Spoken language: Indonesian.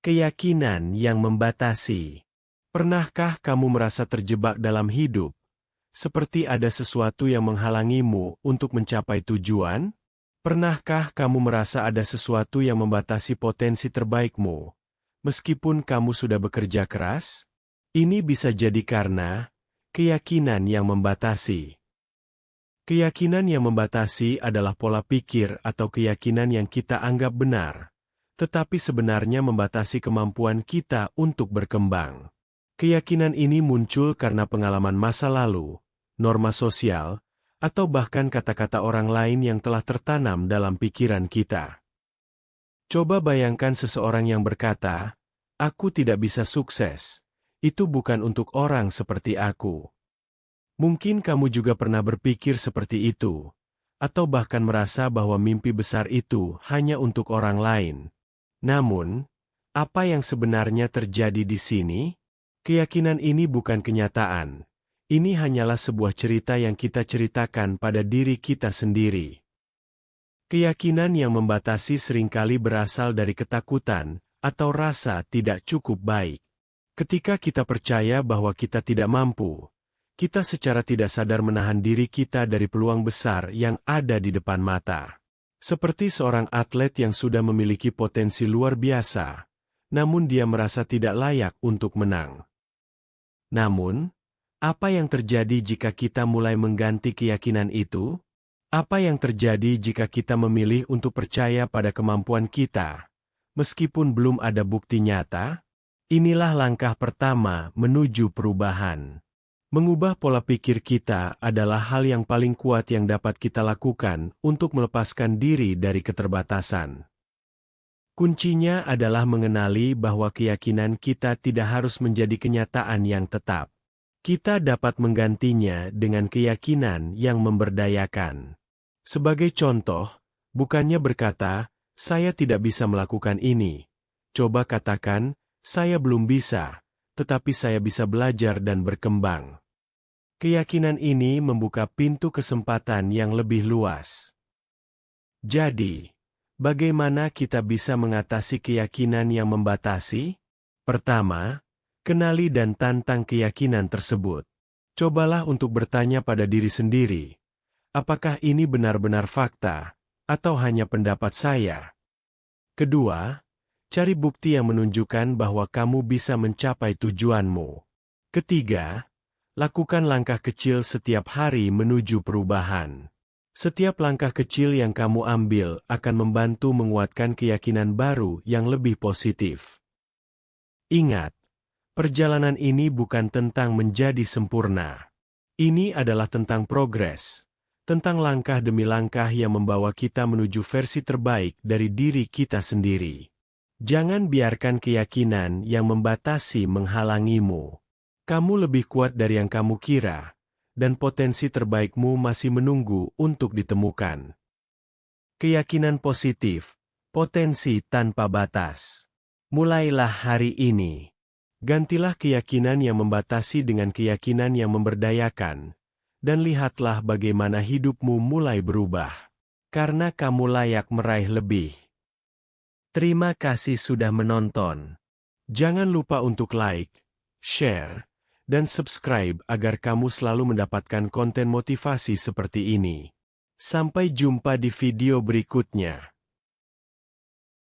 Keyakinan yang membatasi. Pernahkah kamu merasa terjebak dalam hidup? Seperti ada sesuatu yang menghalangimu untuk mencapai tujuan? Pernahkah kamu merasa ada sesuatu yang membatasi potensi terbaikmu, meskipun kamu sudah bekerja keras? Ini bisa jadi karena keyakinan yang membatasi. Keyakinan yang membatasi adalah pola pikir atau keyakinan yang kita anggap benar, tetapi sebenarnya membatasi kemampuan kita untuk berkembang. Keyakinan ini muncul karena pengalaman masa lalu, norma sosial, atau bahkan kata-kata orang lain yang telah tertanam dalam pikiran kita. Coba bayangkan seseorang yang berkata, "Aku tidak bisa sukses. Itu bukan untuk orang seperti aku." Mungkin kamu juga pernah berpikir seperti itu, atau bahkan merasa bahwa mimpi besar itu hanya untuk orang lain. Namun, apa yang sebenarnya terjadi di sini? Keyakinan ini bukan kenyataan. Ini hanyalah sebuah cerita yang kita ceritakan pada diri kita sendiri. Keyakinan yang membatasi seringkali berasal dari ketakutan atau rasa tidak cukup baik. Ketika kita percaya bahwa kita tidak mampu, kita secara tidak sadar menahan diri kita dari peluang besar yang ada di depan mata. Seperti seorang atlet yang sudah memiliki potensi luar biasa, namun dia merasa tidak layak untuk menang. Namun, apa yang terjadi jika kita mulai mengganti keyakinan itu? Apa yang terjadi jika kita memilih untuk percaya pada kemampuan kita, meskipun belum ada bukti nyata? Inilah langkah pertama menuju perubahan. Mengubah pola pikir kita adalah hal yang paling kuat yang dapat kita lakukan untuk melepaskan diri dari keterbatasan. Kuncinya adalah mengenali bahwa keyakinan kita tidak harus menjadi kenyataan yang tetap. Kita dapat menggantinya dengan keyakinan yang memberdayakan. Sebagai contoh, bukannya berkata, "Saya tidak bisa melakukan ini." Coba katakan, "Saya belum bisa, tetapi saya bisa belajar dan berkembang." Keyakinan ini membuka pintu kesempatan yang lebih luas. Jadi, bagaimana kita bisa mengatasi keyakinan yang membatasi? Pertama, kenali dan tantang keyakinan tersebut. Cobalah untuk bertanya pada diri sendiri, apakah ini benar-benar fakta, atau hanya pendapat saya? Kedua, cari bukti yang menunjukkan bahwa kamu bisa mencapai tujuanmu. Ketiga, lakukan langkah kecil setiap hari menuju perubahan. Setiap langkah kecil yang kamu ambil akan membantu menguatkan keyakinan baru yang lebih positif. Ingat, perjalanan ini bukan tentang menjadi sempurna. Ini adalah tentang progres, tentang langkah demi langkah yang membawa kita menuju versi terbaik dari diri kita sendiri. Jangan biarkan keyakinan yang membatasi menghalangimu. Kamu lebih kuat dari yang kamu kira, dan potensi terbaikmu masih menunggu untuk ditemukan. Keyakinan positif, potensi tanpa batas. Mulailah hari ini. Gantilah keyakinan yang membatasi dengan keyakinan yang memberdayakan, dan lihatlah bagaimana hidupmu mulai berubah. Karena kamu layak meraih lebih. Terima kasih sudah menonton. Jangan lupa untuk like, share, dan subscribe agar kamu selalu mendapatkan konten motivasi seperti ini. Sampai jumpa di video berikutnya.